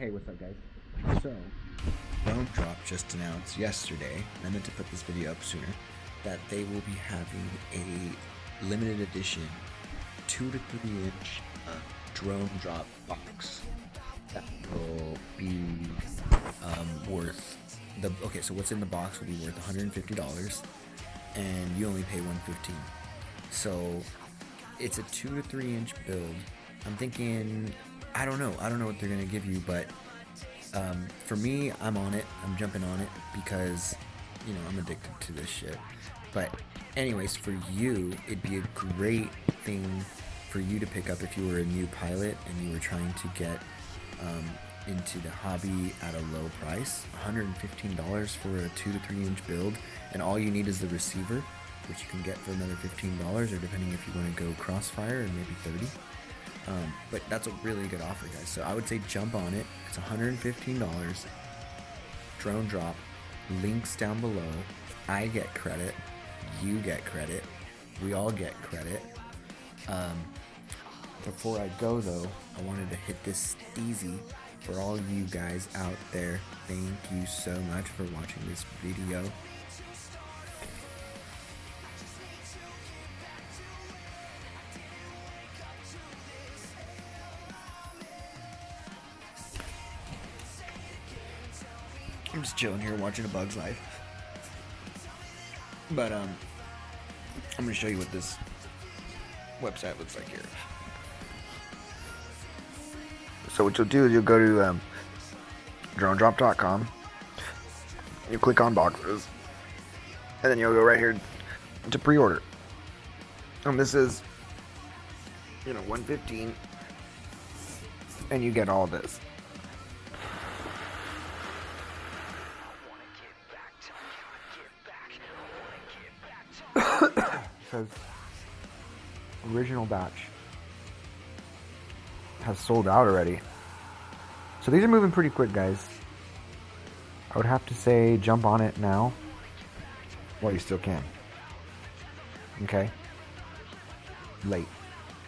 Hey, what's up, guys? So, Drone Drop just announced yesterday, and I meant to put this video up sooner, that they will be having a limited edition 2 to 3 inch Drone Drop box that will be worth okay, so what's in the box will be worth $150, and you only pay $115. So it's a 2 to 3 inch build. I'm thinking, I don't know what they're gonna give you, but for me, I'm on it. I'm jumping on it because, you know, I'm addicted to this shit. But anyways, for you, it'd be a great thing for you to pick up if you were a new pilot and you were trying to get into the hobby at a low price. $115 for a 2 to 3 inch build, and all you need is the receiver, which you can get for another $15, or depending if you want to go crossfire, and maybe 30. But that's a really good offer, guys. So I would say jump on it. It's $115. Drone Drop. Links down below. I get credit. You get credit. We all get credit. Before I go, though, I wanted to hit this steezy for all you guys out there. Thank you so much for watching this video. I'm just chilling here watching A Bug's Life. But I'm gonna show you what this website looks like here. So what you'll do is you'll go to dronedrop.com. You click on boxes, and then you'll go right here to pre-order. And this is, you know, $115, and you get all this. Says original batch has sold out already. So these are moving pretty quick, guys. I would have to say jump on it now while you still can. Okay? Late.